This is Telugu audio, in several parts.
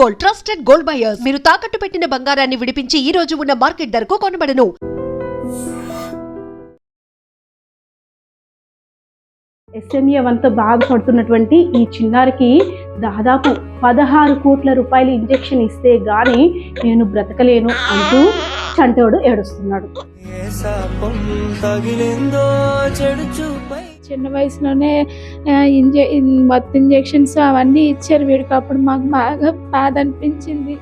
Gold, trusted gold buyers. మీరు తాకట్టు పెట్టిన బంగారాన్ని విడిపించి ఈ రోజు ఉన్న మార్కెట్ ధరకు కొనబడను. ఎస్ఎంఏ1తో బాధపడుతున్నటువంటి ఈ చిన్నారికి దాదాపు 16 కోట్ల రూపాయల ఇంజెక్షన్ ఇస్తే గాని నేను బ్రతకలేను అంటూ చంటోడు ఏడుస్తున్నాడు. చిన్న వయసులోనే మత్తు ఇంజెక్షన్స్ అవన్నీ ఇచ్చారు వీడికి. అప్పుడు మాకు బాగా బాధ అనిపించింది.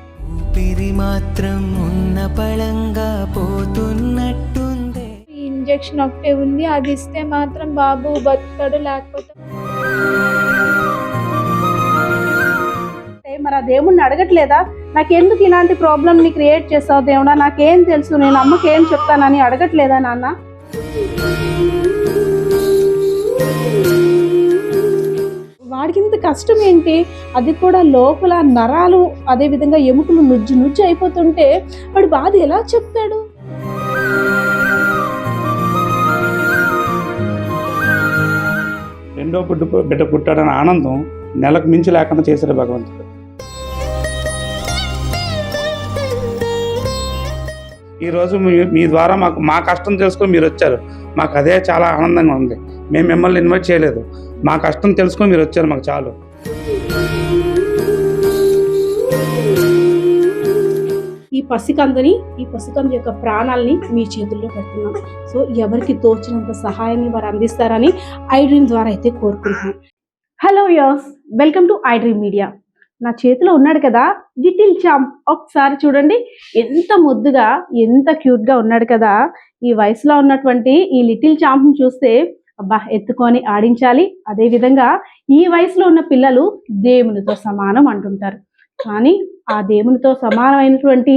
మాత్రం ఉన్న పళంగా పోతున్నట్టుంది. ఇంజెక్షన్ ఒకటే ఉంది, అది ఇస్తే మాత్రం బాబు బతుకుతాడు, లేకపోతే మరి ఆ దేవుణ్ణి అడగట్లేదా? నాకెందుకు ఇలాంటి ప్రాబ్లమ్ని క్రియేట్ చేసావు దేవుడా, నాకేం తెలుసు, నేను అమ్మకి ఏం చెప్తానని అడగట్లేదా నాన్న? వాడికి ఇంత కష్టం ఏంటి? అది కూడా లోపల నరాలు అదే విధంగా ఎముకలు నుజ్జు నుజ్జు అయిపోతుంటే వాడు బాధ ఎలా చెప్తాడు? రెండో బిడ్డ పుట్టాడని ఆనందం నెలకు మించి లేకుండా చేశాడు భగవంతుడు. ఈరోజు మీ ద్వారా మా కష్టం తెలుసుకొని మీరు వచ్చారు. మాకు అదే చాలా ఆనందంగా ఉంది. మేము మిమ్మల్ని ఇన్వైట్ చేయలేదు, మా కష్టం తెలుసుకొని మీరు వచ్చారు, మాకు చాలు. ఈ పసికందు యొక్క ప్రాణాలని మీ చేతుల్లో పెడుతున్నాం. సో ఎవరికి తోచినంత సహాయాన్ని వారు అందిస్తారని ఐడ్రీమ్ ద్వారా అయితే కోరుకుంటున్నాం. హలో యోస్, వెల్కమ్ టు ఐడ్రీమ్ మీడియా. నా చేతిలో ఉన్నాడు కదా లిటిల్ చాంప్, ఒకసారి చూడండి ఎంత ముద్దుగా ఎంత క్యూట్గా ఉన్నాడు కదా. ఈ వయసులో ఉన్నటువంటి ఈ లిటిల్ చాంప్ని చూస్తే అబ్బా ఎత్తుకొని ఆడించాలి. అదేవిధంగా ఈ వయసులో ఉన్న పిల్లలు దేవునితో సమానం అంటుంటారు. కానీ ఆ దేవునితో సమానమైనటువంటి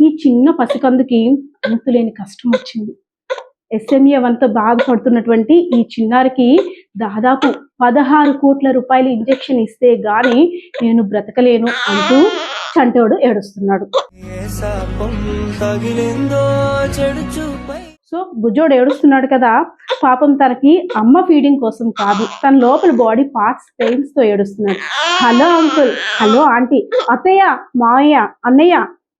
ఈ చిన్న పసికందుకి అంతులేని కష్టం వచ్చింది. ఎస్ఎంఏ1తో బాధపడుతున్నటువంటి ఈ చిన్నారికి దాదాపు 16 కోట్ల రూపాయల ఇంజెక్షన్ ఇస్తే గాని నేను బ్రతకలేను అంటూ చంటోడు ఏడుస్తున్నాడు. సో బుజ్జోడు ఏడుస్తున్నాడు కదా, పాపం తనకి అమ్మ ఫీడింగ్ కోసం కాదు, తన లోపల బాడీ పార్ట్స్ పెయిన్స్ తో ఏడుస్తున్నాడు. హలో అంకుల్, హలో ఆంటీ, అత్తయ్య, మావయ్య, అన్నయ్య,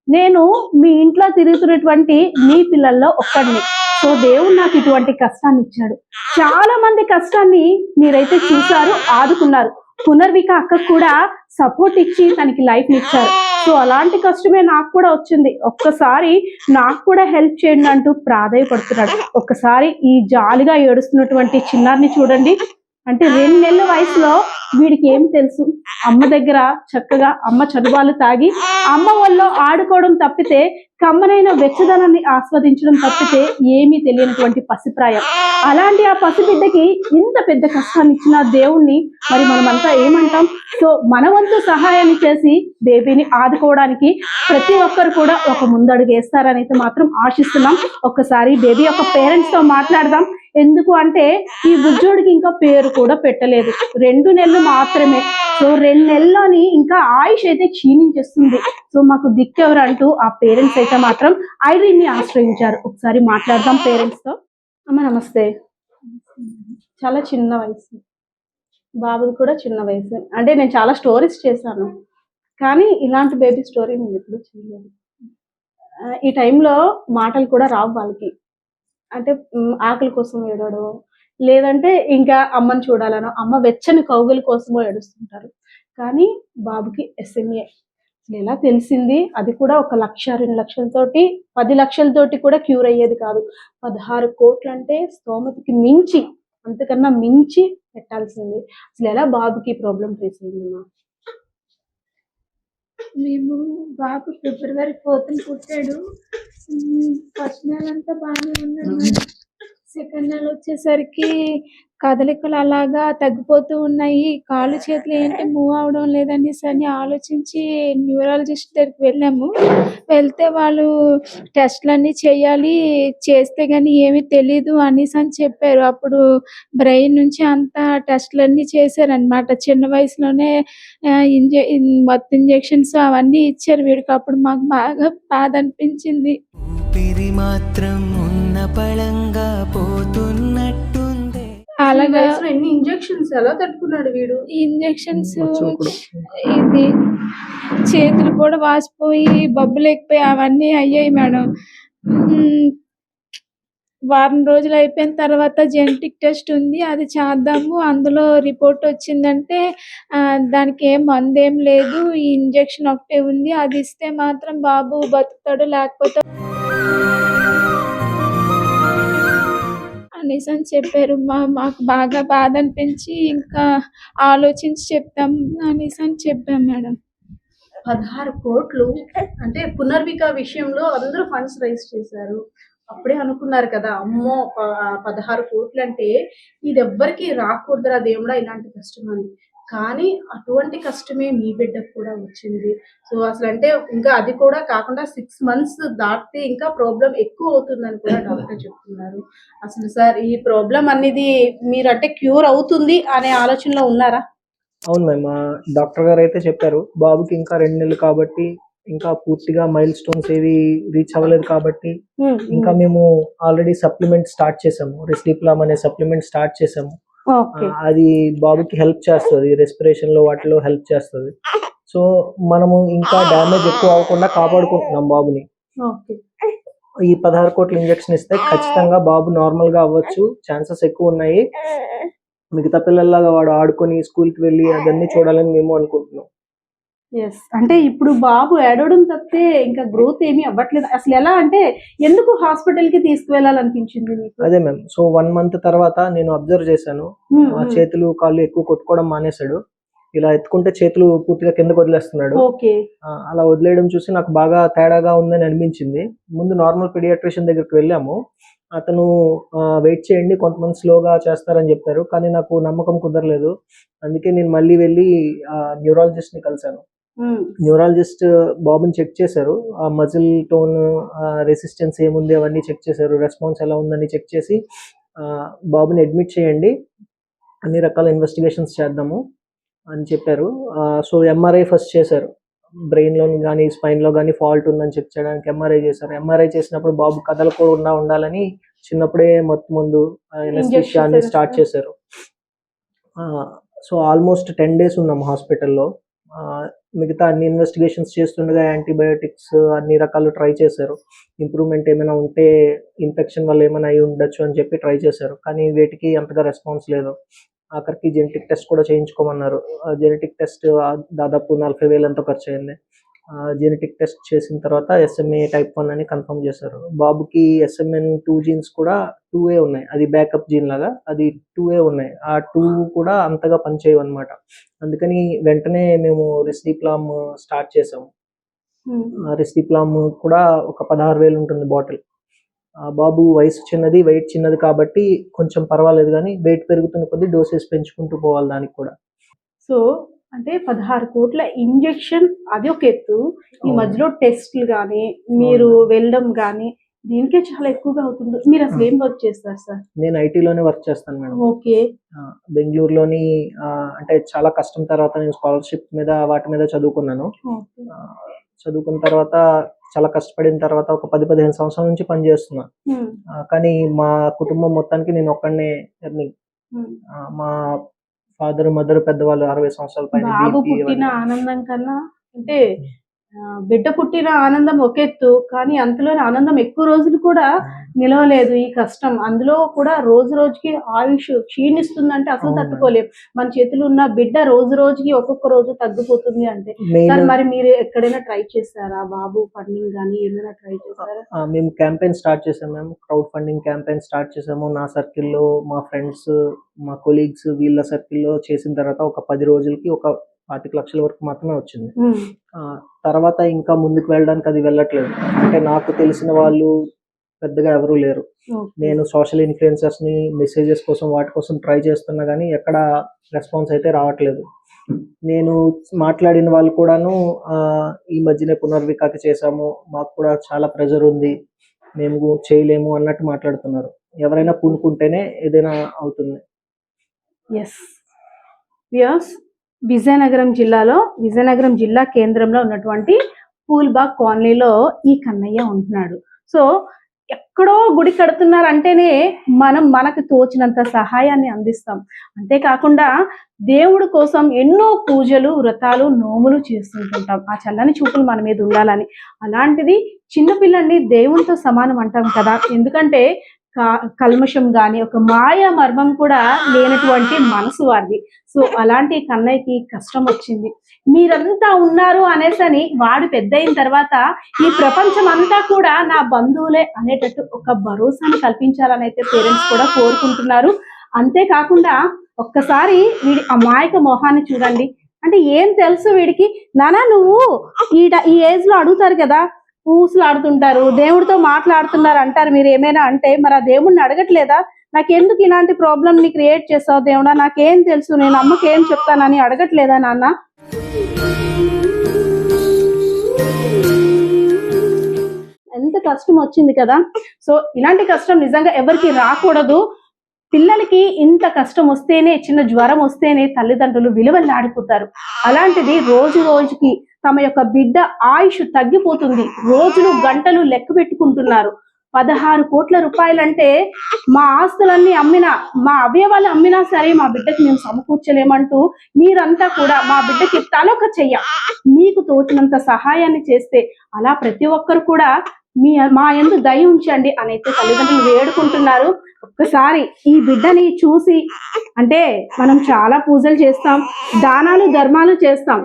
నేను మీ ఇంట్లో తిరుగుతున్నటువంటి మీ పిల్లల్లో ఒక్కడిని. సో దేవుడు నాకు ఇటువంటి కష్టాన్ని ఇచ్చాడు. చాలా మంది కష్టాన్ని మీరైతే చూసారు, ఆదుకున్నారు. పునర్విక అక్క కూడా సపోర్ట్ ఇచ్చి తనకి లైఫ్ ఇచ్చారు. సో అలాంటి కష్టమే నాకు కూడా వచ్చింది, ఒక్కసారి నాకు కూడా హెల్ప్ చేయండి అంటూ ప్రాధాయపడుతున్నాడు. ఒక్కసారి ఈ జాలిగా ఏడుస్తున్నటువంటి చిన్నారిని చూడండి. అంటే 2 నెలల వయసులో వీడికి ఏం తెలుసు? అమ్మ దగ్గర చక్కగా అమ్మ చనుబాలు తాగి అమ్మ వల్ల ఆడుకోవడం తప్పితే, కమ్మనైన వెచ్చదనాన్ని ఆస్వాదించడం తప్పితే ఏమీ తెలియనటువంటి పసిప్రాయం. అలాంటి ఆ పసిబిడ్డకి ఇంత పెద్ద కష్టాన్ని ఇచ్చిన దేవుణ్ణి మరి మనమంతా ఏమంటాం? సో మన వంతు సహాయాన్ని చేసి బేబీని ఆదుకోవడానికి ప్రతి ఒక్కరు కూడా ఒక ముందడుగు వేస్తారని అయితే మాత్రం ఆశిస్తున్నాం. ఒక్కసారి బేబీ యొక్క పేరెంట్స్ తో మాట్లాడదాం. ఎందుకు అంటే ఈ బుజ్జోడికి ఇంకా పేరు కూడా పెట్టలేదు, 2 నెలలు మాత్రమే. సో 2 నెలల్లోని ఇంకా ఆయుష్ అయితే క్షీణించేస్తుంది. సో మాకు దిక్కెవరు అంటూ ఆ పేరెంట్స్ అయితే మాత్రం ఐడ్రీమ్ని ఆశ్రయించారు. ఒకసారి మాట్లాడదాం పేరెంట్స్ తో. అమ్మ నమస్తే. చాలా చిన్న వయసు, బాబుది కూడా చిన్న వయసు. అంటే నేను చాలా స్టోరీస్ చేశాను, కానీ ఇలాంటి బేబీ స్టోరీ నేను ఎప్పుడు చేయలేదు. ఈ టైంలో మాటలు కూడా రావు వాళ్ళకి. అంటే ఆకలి కోసం ఏడవడం, లేదంటే ఇంకా అమ్మని చూడాలనో, అమ్మ వెచ్చని కౌగుల కోసమో ఏడుస్తుంటారు. కానీ బాబుకి ఎస్ఎంఏ అసలు ఎలా తెలిసింది? అది కూడా 1 లక్ష 2 లక్షలతోటి 10 లక్షలతోటి కూడా క్యూర్ అయ్యేది కాదు. 16 కోట్లు అంటే స్తోమతకి మించి, అంతకన్నా మించి పెట్టాల్సింది. అసలు ఎలా బాబుకి ప్రాబ్లం ఫేస్ అయిందమ్మా? మేము బాబు ఫిబ్రవరి 4th పుట్టాడు. ఫస్ట్ నెల అంతా బాగానే ఉన్నాడు. సెకండ్ నెల వచ్చేసరికి కదలికలు అలాగా తగ్గిపోతూ ఉన్నాయి. కాళ్ళు చేతులు ఏంటి మూవ్ అవడం లేదనేసి అని ఆలోచించి న్యూరాలజిస్ట్ దగ్గరికి వెళ్ళాము. వెళ్తే వాళ్ళు టెస్ట్లన్నీ చేయాలి, చేస్తే కానీ ఏమీ తెలీదు అనేసి అని చెప్పారు. అప్పుడు బ్రెయిన్ నుంచి అంతా టెస్ట్లన్నీ చేశారనమాట. చిన్న వయసులోనే మత్తు ఇంజెక్షన్స్ అవన్నీ ఇచ్చారు వీడికి. అప్పుడు మాకు బాగా బాధ అనిపించింది. మాత్రం ఉన్న పళంగా పోతున్నట్టుంది. అలాగా ఎన్ని ఇంజెక్షన్స్ ఎలా తట్టుకున్నాడు వీడు? ఇంజెక్షన్స్ వచ్చేప్పుడు ఇది చేతులు కూడా వాసిపోయి బొబ్బలు ఎక్కిపోయి అవన్నీ అయ్యాయి మేడం. వారం రోజులు అయిపోయిన తర్వాత జెనెటిక్ టెస్ట్ ఉంది, అది చేద్దాము. అందులో రిపోర్ట్ వచ్చిందంటే దానికి ఏం మందేం లేదు, ఈ ఇంజెక్షన్ ఒకటే ఉంది, అది ఇస్తే మాత్రం బాబు బతుకుతాడు లేకపోతే అనేసి అని చెప్పారు. మాకు బాగా బాధ అనిపించి ఇంకా ఆలోచించి చెప్తాం అనేసి అని చెప్పాం మేడం. 16 కోట్లు అంటే పునర్విక విషయంలో అందరూ ఫండ్స్ రైజ్ చేశారు. అప్పుడే అనుకున్నారు కదా, అమ్మో 16 కోట్లు అంటే ఇది ఎవ్వరికి రాకూడదురా దేవుడా ఇలాంటి కష్టం అని. కానీ అటువంటి కష్టమే మీ బిడ్డకు కూడా వచ్చింది. సో అసలు అంటే ఇంకా అది కూడా కాకుండా 6 months దాటితే ఇంకా ప్రాబ్లం ఎక్కువ అవుతుందని కూడా డాక్టర్ చెప్తున్నారు. అసలు సార్ ఈ ప్రాబ్లం అనేది మీరు అంటే క్యూర్ అవుతుంది అనే ఆలోచనలో ఉన్నారా? అవును మ్యామ్, డాక్టర్ గారు అయితే చెప్పారు బాబుకి ఇంకా 2 నెలలు కాబట్టి, ఇంకా పూర్తిగా మైల్ స్టోన్స్ ఏవి రీచ్ అవ్వలేదు కాబట్టి, ఇంకా మేము ఆల్రెడీ సప్లిమెంట్ స్టార్ట్ చేసాము, రెస్డిప్లామ్ అనే సప్లిమెంట్ స్టార్ట్ చేసాము. అది బాబుకి హెల్ప్ చేస్తుంది, రెస్పిరేషన్ లో వాటిలో హెల్ప్ చేస్తుంది. సో మనము ఇంకా డ్యామేజ్ ఎక్కువ అవ్వకుండా కాపాడుకుంటున్నాం బాబుని. ఈ 16 కోట్ల ఇంజెక్షన్ ఇస్తే ఖచ్చితంగా బాబు నార్మల్ గా అవ్వచ్చు, ఛాన్సెస్ ఎక్కువ ఉన్నాయి. మిగతా పిల్లల్లాగా వాడు ఆడుకొని స్కూల్ కి వెళ్ళి అదన్నీ చూడాలని మేము అనుకుంటున్నాం. ఎస్, అంటే ఇప్పుడు బాబు ఏడవడం తప్పితే ఇంకా గ్రోత్ ఏమీ అవ్వట్లేదు. అసలు ఎలా అంటే ఎందుకు హాస్పిటల్ కి తీసుకువెళ్ళాలనిపించింది మీకు? అదే మ్యామ్, సో 1 month తర్వాత నేను అబ్జర్వ్ చేశాను, చేతులు కాళ్ళు ఎక్కువ కొట్టుకోవడం మానేశాడు. ఇలా ఎత్తుకుంటే చేతులు పూర్తిగా కిందకు వదిలేస్తున్నాడు. అలా వదిలేయడం చూసి నాకు బాగా తేడాగా ఉందని అనిపించింది. ముందు నార్మల్ పీడియాట్రిషియన్ దగ్గరికి వెళ్ళాము. అతను వెయిట్ చేయండి, కొంతమంది స్లోగా చేస్తారని చెప్పారు, కానీ నాకు నమ్మకం కుదరలేదు. అందుకే నేను మళ్ళీ వెళ్ళి న్యూరాలజిస్ట్ ని కలిశాను. న్యూరాలజిస్ట్ బాబుని చెక్ చేశారు, ఆ మజిల్ టోన్, రెసిస్టెన్స్ ఏముంది అవన్నీ చెక్ చేశారు, రెస్పాన్స్ ఎలా ఉందని చెక్ చేసి బాబుని అడ్మిట్ చేయండి, అన్ని రకాల ఇన్వెస్టిగేషన్స్ చేద్దాము అని చెప్పారు. సో ఎంఆర్ఐ ఫస్ట్ చేశారు, బ్రెయిన్ లో కానీ స్పైన్ లో కానీ ఫాల్ట్ ఉందని చెక్ చేయడానికి ఎంఆర్ఐ చేశారు. ఎంఆర్ఐ చేసినప్పుడు బాబు కదలకుండా ఉండాలని చిన్నప్పుడే ముందు ఎనస్థీషియా అన్ని స్టార్ట్ చేశారు. సో ఆల్మోస్ట్ 10 days ఉన్నాము హాస్పిటల్లో. మిగతా అన్ని ఇన్వెస్టిగేషన్స్ చేస్తుండగా యాంటీబయోటిక్స్ అన్ని రకాలు ట్రై చేశారు. ఇంప్రూవ్మెంట్ ఏమైనా ఉంటే ఇన్ఫెక్షన్ వల్ల ఏమైనా అయి ఉండొచ్చు అని చెప్పి ట్రై చేశారు, కానీ వేటికి అంతగా రెస్పాన్స్ లేదు. ఆఖరికి జెనెటిక్ టెస్ట్ కూడా చేయించుకోమన్నారు. జెనెటిక్ టెస్ట్ దాదాపు 40,000 ఎంతో ఖర్చు అయింది. జెనెటిక్ టెస్ట్ చేసిన తర్వాత SMA type 1 అని కన్ఫర్మ్ చేశారు. బాబుకి SMN2 జీన్స్ కూడా 2A ఉన్నాయి, అది బ్యాకప్ జీన్ లాగా, అది 2A ఉన్నాయి. ఆ 2 కూడా అంతగా పనిచేయవు అనమాట. అందుకని వెంటనే మేము రెస్డిప్లామ్ స్టార్ట్ చేసాము. రెస్డిప్లామ్ కూడా ఒక 16,000 ఉంటుంది బాటిల్. బాబు వయసు చిన్నది, వెయిట్ చిన్నది కాబట్టి కొంచెం పర్వాలేదు, కానీ వెయిట్ పెరుగుతున్న కొద్దీ డోసెస్ పెంచుకుంటూ పోవాలి దానికి కూడా. సో అంటే 16 కోట్ల ఇంజెక్షన్ అది ఒక ఎత్తు, ఈ మధ్యలో టెస్ట్లు కానీ మీరు వెళ్ళడం కానీ దీనికే చాలా ఎక్కువగా అవుతుంది. మీరు అసలు ఏం వర్క్ చేస్తారు సార్? నేను ఐటీలోనే వర్క్ చేస్తాను మేడం. ఓకే. బెంగళూరులోని అంటే చాలా కష్టం తర్వాత నేను స్కాలర్షిప్ మీద వాటి మీద చదువుకున్నాను. చదువుకున్న తర్వాత చాలా కష్టపడిన తర్వాత ఒక 10-15 సంవత్సరాల నుంచి పనిచేస్తున్నా. కానీ మా కుటుంబం మొత్తానికి నేను ఒక్కడనే ఎర్నింగ్. మా ఫాదర్ మదర్ పెద్దవాళ్ళు 60 సంవత్సరాల పైన. బాబు పుట్టిన ఆనందం కన్నా అంటే బిడ్డ పుట్టిన ఆనందం ఒక ఎత్తు, కానీ అంతలోనే ఆనందం ఎక్కువ రోజులు కూడా నిలవలేదు ఈ కష్టం. అందులో కూడా రోజు రోజుకి ఆయుష్ క్షీణిస్తుందంటే అసలు తట్టుకోలేము. మన చేతులు ఉన్న బిడ్డ రోజు రోజుకి ఒక్కొక్క రోజు తగ్గిపోతుంది అంటే. సార్ మరి మీరు ఎక్కడైనా ట్రై చేశారా? బాబు ఫండింగ్ కానీ ఏమైనా ట్రై చేశారా? మేము క్యాంపెయిన్ స్టార్ట్ చేసాము, మేము క్రౌడ్ ఫండింగ్ క్యాంపెయిన్ స్టార్ట్ చేసాము. నా సర్కిల్లో మా ఫ్రెండ్స్, మా కొలీగ్స్ వీళ్ళ సర్కిల్లో చేసిన తర్వాత ఒక 10 రోజులకి ఒక 25 లక్షల వరకు మాత్రమే వచ్చింది. తర్వాత ఇంకా ముందుకు వెళ్ళడానికి అది వెళ్ళట్లేదు. అంటే నాకు తెలిసిన వాళ్ళు పెద్దగా ఎవరూ లేరు. నేను సోషల్ ఇన్ఫ్లుయెన్సర్స్ ని మెసేజెస్ కోసం వాటి కోసం ట్రై చేస్తున్నా కానీ ఎక్కడ రెస్పాన్స్ అయితే రావట్లేదు. నేను మాట్లాడిన వాళ్ళు కూడాను ఈ మధ్యనే పునర్వికాకి చేసాము, మాకు కూడా చాలా ప్రెజర్ ఉంది, మేము చేయలేము అన్నట్టు మాట్లాడుతున్నారు. ఎవరైనా పూనుకుంటేనే ఏదైనా అవుతుంది. విజయనగరం జిల్లా కేంద్రంలో ఉన్నటువంటి పూల్బాగ్ కాలనీలో ఈ కన్నయ్య ఉంటున్నాడు. సో ఎక్కడో గుడి కడుతున్నారు అంటేనే మనం మనకు తోచినంత సహాయాన్ని అందిస్తాం. అంతేకాకుండా దేవుడి కోసం ఎన్నో పూజలు, వ్రతాలు, నోములు చేస్తుంటుంటాం ఆ చల్లని చూపులు మన మీద ఉండాలని. అలాంటిది చిన్నపిల్లల్ని దేవునితో సమానం అంటాం కదా, ఎందుకంటే కల్మషం కానీ ఒక మాయా మర్మం కూడా లేనటువంటి మనసు వారిది. సో అలాంటి కన్నయ్యకి కష్టం వచ్చింది. మీరంతా ఉన్నారు అనేసని వాడు పెద్ద అయిన తర్వాత ఈ ప్రపంచం అంతా కూడా నా బంధువులే అనేటట్టు ఒక భరోసాని కల్పించాలని అయితే పేరెంట్స్ కూడా కోరుకుంటున్నారు. అంతేకాకుండా ఒక్కసారి వీడి అమాయక మొహాన్ని చూడండి. అంటే ఏం తెలుసు వీడికి, నానా నువ్వు ఈ ఏజ్ లో అడుగుతారు కదా, ఊసులాడుతుంటారు, దేవుడితో మాట్లాడుతున్నారు అంటారు, మీరు ఏమైనా అంటే మరి ఆ దేవుడిని అడగట్లేదా? నాకెందుకు ఇలాంటి ప్రాబ్లం ని క్రియేట్ చేస్తావు దేవుడా, నాకేం తెలుసు, నేను అమ్మకి ఏం చెప్తానని అడగట్లేదా నాన్న? ఎంత కష్టం వచ్చింది కదా. సో ఇలాంటి కష్టం నిజంగా ఎవరికి రాకూడదు. పిల్లలకి ఇంత కష్టం వస్తేనే, చిన్న జ్వరం వస్తేనే తల్లిదండ్రులు విలువలాడిపోతారు. అలాంటిది రోజు రోజుకి తమ యొక్క బిడ్డ ఆయుష్ తగ్గిపోతుంది. రోజులు గంటలు లెక్క పెట్టుకుంటున్నారు. 16 కోట్ల రూపాయలంటే మా ఆస్తులన్నీ అమ్మినా, మా అవయవాలు అమ్మినా సరే మా బిడ్డకి మేము సమకూర్చలేమంటూ మీరంతా కూడా మా బిడ్డకి తలొక చెయ్య మీకు తోచినంత సహాయాన్ని చేస్తే అలా ప్రతి ఒక్కరు కూడా మా యందు దయ ఉంచండి అని అయితే తల్లిదండ్రులు వేడుకుంటున్నారు. ఒక్కసారి ఈ బిడ్డని చూసి, అంటే మనం చాలా పూజలు చేస్తాం, దానాలు ధర్మాలు చేస్తాం,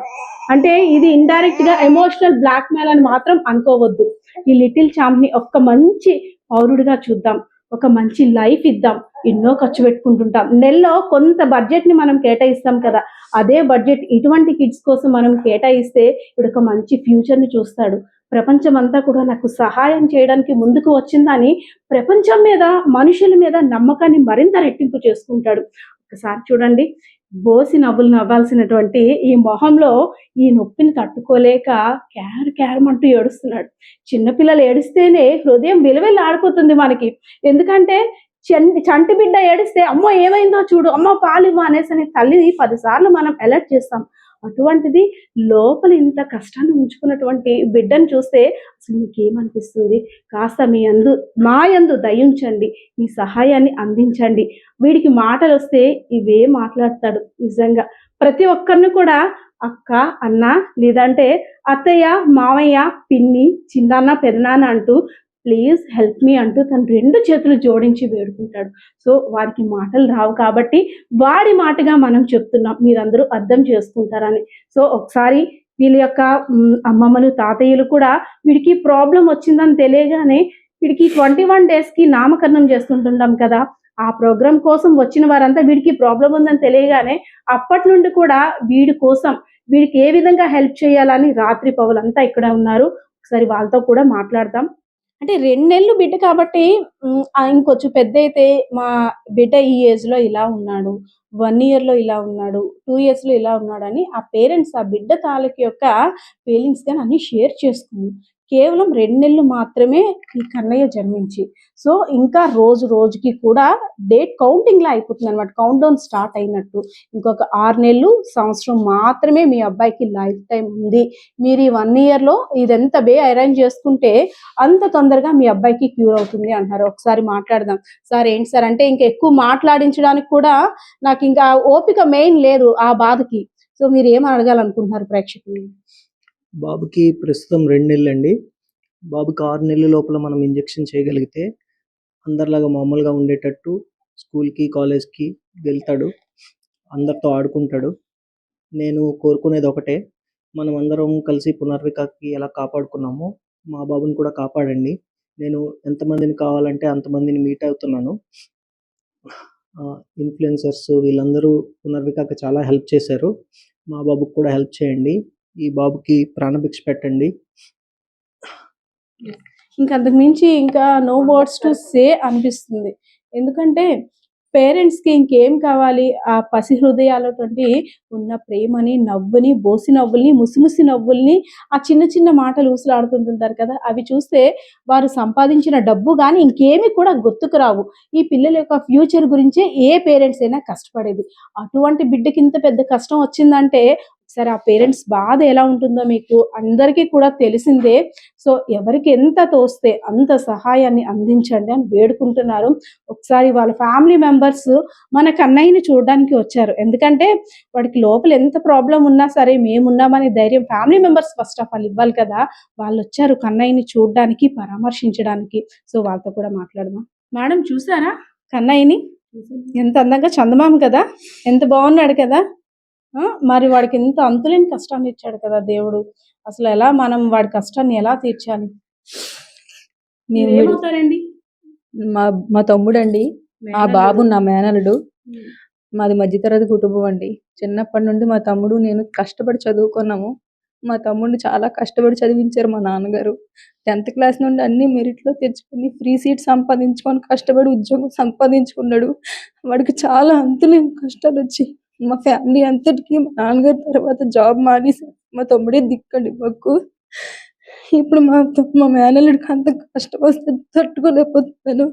అంటే ఇది ఇండైరెక్ట్ గా ఎమోషనల్ బ్లాక్ మెయిల్ అని మాత్రం అనుకోవద్దు. ఈ లిటిల్ ఛాంప్ ని ఒక్క మంచి పౌరుడిగా చూద్దాం, ఒక మంచి లైఫ్ ఇద్దాం. ఎన్నో ఖర్చు పెట్టుకుంటుంటాం, నెలలో కొంత బడ్జెట్ ని మనం కేటాయిస్తాం కదా, అదే బడ్జెట్ ఇటువంటి కిడ్స్ కోసం మనం కేటాయిస్తే ఇప్పుడు ఒక మంచి ఫ్యూచర్ ని చూస్తాడు. ప్రపంచం అంతా కూడా నాకు సహాయం చేయడానికి ముందుకు వచ్చిందని ప్రపంచం మీద, మనుషుల మీద నమ్మకాన్ని మరింత రెట్టింపు చేసుకుంటాడు. ఒకసారి చూడండి, బోసి నవ్వులు నవ్వాల్సినటువంటి ఈ మొహంలో ఈ నొప్పిని తట్టుకోలేక క్యారమంటూ ఏడుస్తున్నాడు. చిన్నపిల్లలు ఏడిస్తేనే హృదయం విలువెల్లి ఆడిపోతుంది మనకి. ఎందుకంటే చంటి బిడ్డ ఏడిస్తే అమ్మో ఏమైందో చూడు, అమ్మో పాలివ్వ అనేసి తల్లిని 10 సార్లు మనం అలర్ట్ చేస్తాం. అటువంటిది లోపల ఇంత కష్టాన్ని ఉంచుకున్నటువంటి బిడ్డను చూస్తే అసలు మీకేమనిపిస్తుంది? కాస్త మా యందు దయించండి, మీ సహాయాన్ని అందించండి. వీడికి మాటలు వస్తే ఇవే మాట్లాడతాడు. నిజంగా ప్రతి ఒక్కరిని కూడా అక్క, అన్న, లేదంటే అత్తయ్య, మావయ్య, పిన్ని, చిన్నాన్న, పెదనాన్న అంటూ ప్లీజ్ హెల్ప్ మీ అంటూ తను 2 చేతులు జోడించి వేడుకుంటాడు. సో వాడికి మాటలు రావు కాబట్టి వాడి మాటగా మనం చెప్తున్నాం, మీరందరూ అర్థం చేసుకుంటారని. సో ఒకసారి వీళ్ళ యొక్క అమ్మమ్మలు, తాతయ్యలు కూడా వీడికి ప్రాబ్లం వచ్చిందని తెలియగానే వీడికి 21 days కి నామకరణం చేస్తుంటుంటాం కదా, ఆ ప్రోగ్రాం కోసం వచ్చిన వారంతా వీడికి ప్రాబ్లం ఉందని తెలియగానే అప్పటి నుండి కూడా వీడి కోసం, వీడికి ఏ విధంగా హెల్ప్ చేయాలని రాత్రి పగలంతా ఇక్కడ ఉన్నారు. ఒకసారి వాళ్ళతో కూడా మాట్లాడదాం. అంటే 2 నెలలు బిడ్డ కాబట్టి ఇంకొంచెం పెద్ద అయితే మా బిడ్డ ఈ ఏజ్ లో ఇలా ఉన్నాడు, 1 year లో ఇలా ఉన్నాడు, 2 years లో ఇలా ఉన్నాడు అని ఆ పేరెంట్స్ ఆ బిడ్డ తాలూకు యొక్క ఫీలింగ్స్ కానీ అన్ని షేర్ చేసుకుంది. కేవలం 2 నెలలు మాత్రమే ఈ కన్నయ్య జన్మించి. సో ఇంకా రోజు రోజుకి కూడా డేట్ కౌంటింగ్ లా అయిపోతుంది అనమాట, కౌంట్ డౌన్ స్టార్ట్ అయినట్టు. ఇంకొక 6 నెలలు, సంవత్సరం మాత్రమే మీ అబ్బాయికి లైఫ్ టైం ఉంది. మీరు ఈ 1 year లో ఇదెంత అరేంజ్ చేసుకుంటే అంత తొందరగా మీ అబ్బాయికి క్యూర్ అవుతుంది అంటారు. ఒకసారి మాట్లాడదాం. సార్ ఏంటి సార్ అంటే ఇంకా ఎక్కువ మాట్లాడించడానికి కూడా నాకు ఇంకా ఓపిక మెయిన్ లేదు ఆ బాధకి. సో మీరు ఏం అడగాలనుకుంటున్నారు ప్రేక్షకులు? బాబుకి ప్రస్తుతం 2 నెలలండి. బాబుకి 6 నెలల లోపల మనం ఇంజెక్షన్ చేయగలిగితే అందరిలాగా మామూలుగా ఉండేటట్టు స్కూల్కి, కాలేజ్కి వెళ్తాడు, అందరితో ఆడుకుంటాడు. నేను కోరుకునేది ఒకటే, మనం అందరం కలిసి పునర్వికాకి ఎలా కాపాడుకున్నామో మా బాబుని కూడా కాపాడండి. నేను ఎంతమందిని కావాలంటే అంతమందిని మీట్ అవుతున్నాను. ఇన్ఫ్లుయెన్సర్స్ వీళ్ళందరూ పునర్వికాకి చాలా హెల్ప్ చేశారు. మా బాబుకి కూడా హెల్ప్ చేయండి. ఈ బాబుకి ప్రాణభిక్ష పెట్టండి. ఇంకా అంతకు మించి ఇంకా నో వర్డ్స్ టు సే అనిపిస్తుంది. ఎందుకంటే పేరెంట్స్కి ఇంకేం కావాలి? ఆ పసి హృదయాలతోటి ఉన్న ప్రేమని, నవ్వుని, బోసి నవ్వుల్ని, ముసిముసి నవ్వుల్ని, ఆ చిన్న చిన్న మాటలు ఊసులాడుతుంటుంటారు కదా, అవి చూస్తే వారు సంపాదించిన డబ్బు కానీ ఇంకేమి కూడా గుర్తుకు రావు. ఈ పిల్లల యొక్క ఫ్యూచర్ గురించే ఏ పేరెంట్స్ అయినా కష్టపడేది. అటువంటి బిడ్డకి ఇంత పెద్ద కష్టం వచ్చిందంటే సరే ఆ పేరెంట్స్ బాధ ఎలా ఉంటుందో మీకు అందరికీ కూడా తెలిసిందే. సో ఎవరికి ఎంత తోస్తే అంత సహాయాన్ని అందించండి అని వేడుకుంటున్నారు. ఒకసారి వాళ్ళ ఫ్యామిలీ మెంబర్స్ మన కన్నయ్యని చూడడానికి వచ్చారు. ఎందుకంటే వాడికి లోపల ఎంత ప్రాబ్లం ఉన్నా సరే మేమున్నామని ధైర్యం family members first of all ఇవ్వాలి కదా. వాళ్ళు వచ్చారు కన్నయ్యని చూడడానికి, పరామర్శించడానికి. సో వాళ్ళతో కూడా మాట్లాడదాం. మేడం చూసారా కన్నయ్యని? ఎంత అందంగా చందమామ కదా, ఎంత బాగున్నాడు కదా. మరి వాడికి ఎంత అంతులేని కష్టాన్ని ఇచ్చాడు కదా దేవుడు. అసలు ఎలా మనం వాడి కష్టాన్ని ఎలా తీర్చాలి? ఏమవుతారండి? మా తమ్ముడండి, ఆ బాబు నా మేనలుడు. మాది మధ్యతరగతి కుటుంబం అండి. చిన్నప్పటి నుండి మా తమ్ముడు నేను కష్టపడి చదువుకున్నాము. మా తమ్ముడిని చాలా కష్టపడి చదివించారు మా నాన్నగారు. 10th క్లాస్ నుండి అన్ని మెరిట్లో తెచ్చుకుని ఫ్రీ సీట్ సంపాదించుకొని కష్టపడి ఉద్యోగం సంపాదించుకున్నాడు. వాడికి చాలా అంతులేని కష్టాలు వచ్చి మా ఫ్యామిలీ అంతటికి మా నాన్నగారి తర్వాత జాబ్ మానేసి మా తమ్ముడే దిక్కండి మాకు. ఇప్పుడు మా మేనల్లుడికి అంత కష్టం వస్తే తట్టుకోలేకపోతున్నాను,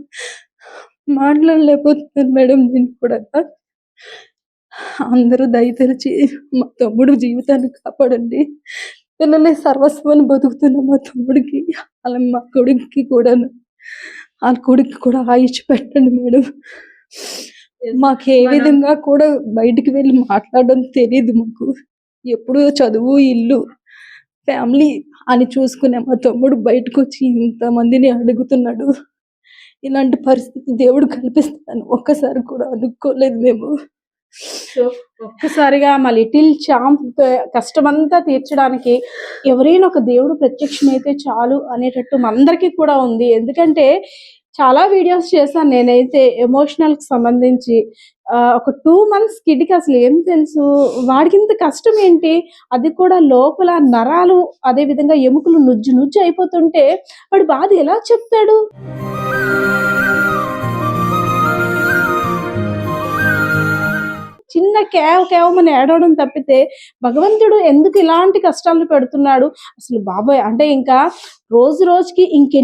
మాట్లాడలేకపోతున్నాను మేడం. నేను కూడా అందరూ దయతలిచి మా తమ్ముడు జీవితాన్ని కాపాడండి. పిల్లలే సర్వస్వాన్ని బతుకుతున్న మా తమ్ముడికి, అలా మా కొడుక్కి కూడా, వాళ్ళ కొడుక్కి కూడా ఆయుష్ పెట్టండి మేడం. మాకు ఏ విధంగా కూడా బయటికి వెళ్ళి మాట్లాడడం తెలియదు. మాకు ఎప్పుడు చదువు, ఇల్లు, ఫ్యామిలీ అని చూసుకునే మా తమ్ముడు బయటకు వచ్చి ఇంతమందిని అడుగుతున్నాడు. ఇలాంటి పరిస్థితి దేవుడు కల్పిస్తాను ఒక్కసారి కూడా అనుకోలేదు మేము. సో ఒక్కసారిగా మా లిటిల్ ఛాంప్ కష్టమంతా తీర్చడానికి ఎవరైనా ఒక దేవుడు ప్రత్యక్షమైతే చాలు అనేటట్టు మనందరికీ కూడా ఉంది. ఎందుకంటే చాలా వీడియోస్ చేశాను నేనైతే ఎమోషనల్కి సంబంధించి. ఒక 2 months కిడ్కి అసలు ఏం తెలుసు, వాడికి ఇంత కష్టం ఏంటి, అది కూడా లోపల నరాలు అదే విధంగా ఎముకలు నుజ్జు నుజ్జు అయిపోతుంటే వాడు బాధ ఎలా చెప్తాడు? చిన్న కేవమని ఏడవడం తప్పితే భగవంతుడు ఎందుకు ఇలాంటి కష్టాలు పెడుతున్నాడు అసలు బాబాయ్. అంటే ఇంకా రోజు రోజుకి ఇంక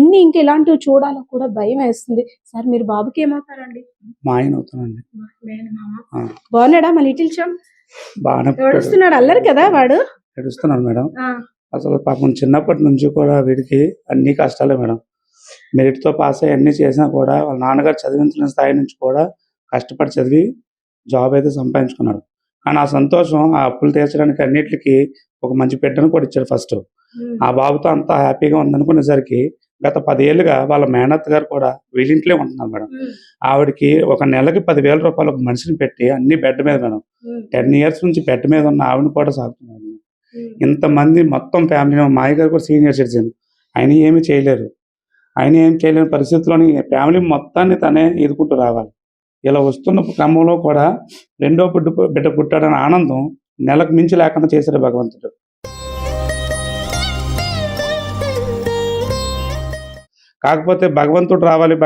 ఇలాంటివి చూడాలో కూడా భయం వేస్తుంది. సార్ మీరు బాబుకి ఏమవుతారండి? మా ఆయన అవుతానండి. బాగున్నాడా మా లిటిల్ చాంప్? బాగానే ఏడుస్తున్నాడు, అల్లరు కదా వాడు. ఏడుస్తున్నాడు మేడం. అసలు పాపం చిన్నప్పటి నుంచి కూడా వీడికి అన్ని కష్టాలే మేడం. మెరిట్తో పాస్ అయ్యి అన్ని చేసినా కూడా వాళ్ళ నాన్నగారు చదివించిన స్థాయి నుంచి కూడా కష్టపడి చదివి జాబ్ అయితే సంపాదించుకున్నాడు. కానీ ఆ సంతోషం, ఆ అప్పులు తీర్చడానికి అన్నిటికీ ఒక మంచి బిడ్డను కూడా ఇచ్చాడు ఫస్ట్. ఆ బాబుతో అంతా హ్యాపీగా ఉందనుకునేసరికి గత 10 ఏళ్ళుగా వాళ్ళ మేనత్ గారు కూడా వీళ్ళింట్లే ఉంటున్నారు మేడం. ఆవిడకి ఒక నెలకి 10,000 రూపాయలు ఒక మనిషిని పెట్టి అన్ని బెడ్ మీద మేడం 10 years నుంచి బెడ్ మీద ఉన్న ఆవిడని కూడా సాగుతున్నారు. ఇంతమంది మొత్తం ఫ్యామిలీ, మా అయ్య గారు కూడా సీనియర్ సిటిజన్, ఆయన ఏమీ చేయలేరు. ఆయన ఏం చేయలేని పరిస్థితుల్లోని ఫ్యామిలీ మొత్తాన్ని తనే ఎదుర్కొంటూ రావాలి. ఇలా వస్తున్న క్రమంలో కూడా రెండో బిడ్డ పుట్టాడని ఆనందం నెలకు మించి లేకుండా చేశాడు భగవంతుడు. కాకపోతే భగవంతుడు రావాలి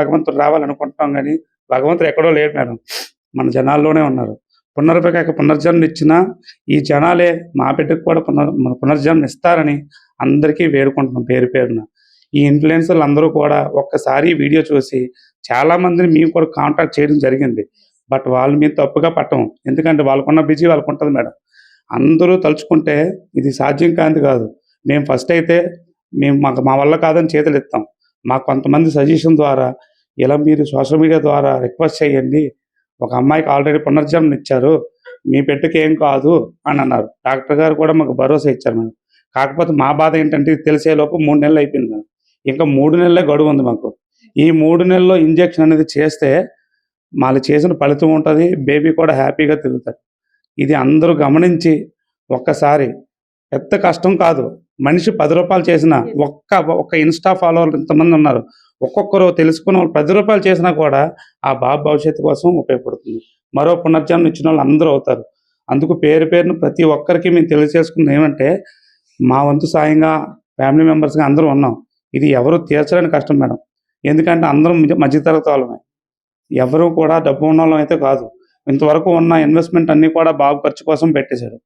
అనుకుంటాం కానీ భగవంతుడు ఎక్కడో లేడు మేడం, మన జనాల్లోనే ఉన్నారు. పునర్జన్మ ఇచ్చిన ఈ జనాలే మా బిడ్డకు కూడా పునర్జన్మ ఇస్తారని అందరికీ వేడుకుంటున్నాం పేరు పేరున. ఈ ఇన్ఫ్లుయెన్సర్లు అందరూ కూడా ఒక్కసారి వీడియో చూసి చాలామందిని మేము కూడా కాంటాక్ట్ చేయడం జరిగింది. బట్ వాళ్ళు మేము తప్పుగా పట్టం, ఎందుకంటే వాళ్ళకున్న బిజీ వాళ్ళకు ఉంటుంది మేడం. అందరూ తలుచుకుంటే ఇది సాధ్యం కాదు. మేము ఫస్ట్ అయితే మా వల్ల కాదని చేతులు ఎత్తాం. మాకు కొంతమంది సజెషన్ ద్వారా ఇలా మీరు సోషల్ మీడియా ద్వారా రిక్వెస్ట్ చేయండి, ఒక అమ్మాయికి ఆల్రెడీ పునర్జన్మ ఇచ్చారు, మీ బిడ్డకి ఏం కాదు అని అన్నారు. డాక్టర్ గారు కూడా మాకు భరోసా ఇచ్చారు మేడం. కాకపోతే మా బాధ ఏంటంటే తెలిసేలోపు 3 నెలలు అయిపోయింది మేడం. ఇంకా 3 నెలలే గడువు ఉంది మాకు. ఈ 3 నెలల్లో ఇంజెక్షన్ అనేది చేస్తే వాళ్ళు చేసిన ఫలితం ఉంటుంది, బేబీ కూడా హ్యాపీగా తిరుగుతాడు. ఇది అందరూ గమనించి ఒక్కసారి, పెద్ద కష్టం కాదు, మనిషి 10 రూపాయలు చేసిన ఒక్క ఇన్స్టా ఫాలోవర్లు ఇంతమంది ఉన్నారు, ఒక్కొక్కరు తెలుసుకున్న వాళ్ళు 10 రూపాయలు చేసినా కూడా ఆ బాబు భవిష్యత్తు కోసం ఉపయోగపడుతుంది. మరో పునర్జన్మ ఇచ్చిన వాళ్ళు అందరూ అవుతారు. అందుకు పేరును ప్రతి ఒక్కరికి మేము తెలియజేసుకుంది ఏమంటే, మా వంతు సాయంగా ఫ్యామిలీ మెంబర్స్గా అందరూ ఉన్నాం. ఇది ఎవరు తీర్చలేని కష్టం మేడం, ఎందుకంటే అందరం మధ్యతరగతి వాళ్ళమే, ఎవరు కూడా డబ్బు ఉన్న వాళ్ళం అయితే కాదు. ఇంతవరకు ఉన్న ఇన్వెస్ట్మెంట్ అన్నీ కూడా బాబు ఖర్చు కోసం పెట్టేశాడు.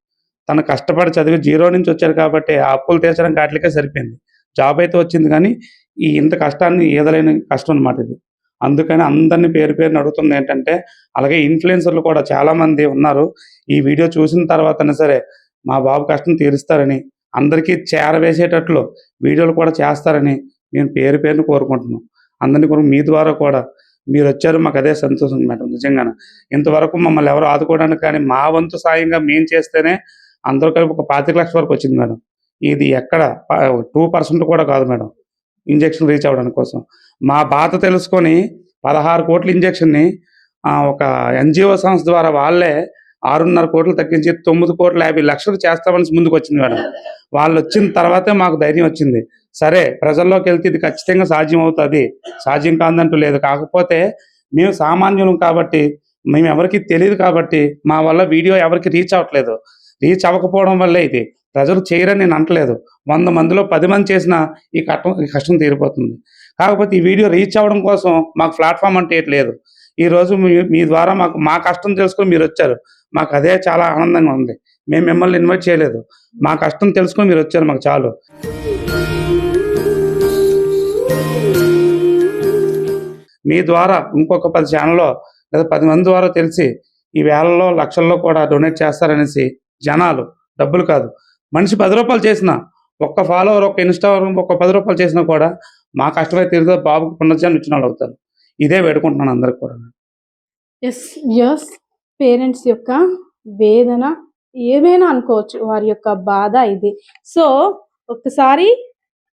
తను కష్టపడి చదివి 0 నుంచి వచ్చాడు కాబట్టి ఆ అప్పులు తీర్చడానికి వాటికే సరిపోయింది. జాబ్ అయితే వచ్చింది కానీ ఇంత కష్టాన్ని ఈదలేని కష్టం అన్నమాట ఇది. అందుకని అందరినీ పేరును అడుగుతుంది ఏంటంటే, అలాగే ఇన్ఫ్లుయెన్సర్లు కూడా చాలామంది ఉన్నారు. ఈ వీడియో చూసిన తర్వాతనే సరే మా బాబు కష్టం తీరుస్తారని, అందరికీ చేరవేసేటట్లు వీడియోలు కూడా చేస్తారని నేను పేరు పేరును కోరుకుంటున్నాను. అందరినీ కూడా మీ ద్వారా కూడా మీరు వచ్చారు, మాకు అదే సంతోషం మేడం. నిజంగానే ఇంతవరకు మమ్మల్ని ఎవరు ఆదుకోవడానికి కానీ మా వంతు సాయంగా మేము చేస్తేనే అందరూ కలిపి ఒక 25 లక్షల వరకు వచ్చింది మేడం. ఇది ఎక్కడ 2% కూడా కాదు మేడం ఇంజెక్షన్ రీచ్ అవ్వడానికి కోసం. మా బాధ తెలుసుకొని 16 కోట్ల ఇంజెక్షన్ని ఒక ఎన్జిఓ సంస్థ ద్వారా వాళ్ళే 6.5 కోట్లు తగ్గించి 9,50,00,000 చేస్తామని ముందుకు వచ్చింది మేడం. వాళ్ళు వచ్చిన తర్వాతే మాకు ధైర్యం వచ్చింది. సరే ప్రజల్లోకి వెళ్తే ఇది ఖచ్చితంగా సాధ్యం అవుతుంది, సాధ్యం కాదంటూ లేదు. కాకపోతే మేము సామాన్యులం కాబట్టి, మేము ఎవరికి తెలియదు కాబట్టి మా వల్ల వీడియో ఎవరికి రీచ్ అవ్వట్లేదు. రీచ్ అవ్వకపోవడం వల్లే ఇది. ప్రజలు చేయరని నేను అంటలేదు. 100 మందిలో 10 మంది చేసినా ఈ కష్టం తీరిపోతుంది. కాకపోతే ఈ వీడియో రీచ్ అవ్వడం కోసం మాకు ప్లాట్ఫామ్ అంటే లేదు. ఈరోజు మీ ద్వారా మా కష్టం తెలుసుకొని మీరు వచ్చారు, మాకు అదే చాలా ఆనందంగా ఉంది. మేము మిమ్మల్ని ఇన్వైట్ చేయలేదు, మా కష్టం తెలుసుకొని మీరు వచ్చారు, మాకు చాలు. మీ ద్వారా ఇంకొక 10 ఛానల్లో లేదా 10 మంది ద్వారా తెలిసి ఈ వేలలో లక్షల్లో కూడా డొనేట్ చేస్తారనేసి జనాలు, డబ్బులు కాదు, మనిషి 10 రూపాయలు చేసినా, ఒక్క ఫాలోవర్, ఒక్క ఇన్స్టాగ్రామ్ ఒక 10 రూపాయలు చేసినా కూడా మా కష్టమే తీరుతో బాబుకు పునర్జన్మ ఇచ్చిన వాళ్ళు అవుతారు. ఇదే వేడుకుంటున్నాను అందరికి కూడా. ఎస్ పేరెంట్స్ యొక్క వేదన ఏమైనా అనుకోవచ్చు, వారి యొక్క బాధ ఇది. సో ఒక్కసారి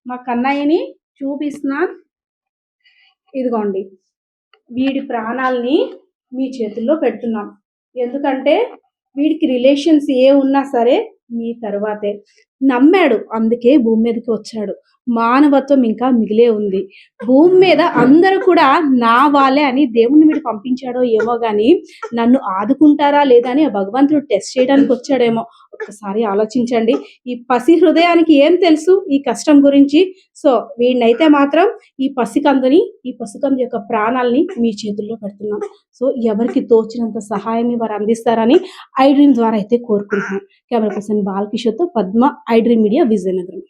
మా కన్నయ్యని చూపిస్తున్నాను. ఇదిగోండి, వీడి ప్రాణాలని మీ చేతుల్లో పెడుతున్నాం. ఎందుకంటే వీడికి రిలేషన్స్ ఏ ఉన్నా సరే మీ తర్వాతే. నమ్మాడు, అందుకే భూమి మీదకి వచ్చాడు. మానవత్వం ఇంకా మిగిలే ఉంది భూమి మీద. అందరూ కూడా నా వాళ్ళే అని దేవుణ్ణి వీడు పంపించాడో ఏమో కానీ నన్ను ఆదుకుంటారా లేదా అని భగవంతుడు టెస్ట్ చేయడానికి వచ్చాడేమో. ఒక్కసారి ఆలోచించండి. ఈ పసి హృదయానికి ఏం తెలుసు ఈ కష్టం గురించి? సో వీడినైతే మాత్రం ఈ పసికందుని, ఈ పసికందు యొక్క ప్రాణాలని మీ చేతుల్లో పెడుతున్నాం. సో ఎవరికి తోచినంత సహాయాన్ని వారు అందిస్తారని ఐ డ్రీమ్ ద్వారా అయితే కోరుకుంటున్నాం. కెమెరా పర్సన్ బాలకిషోర్తో పద్మ, ఐ డ్రీమ్ మీడియా, విజయనగరం.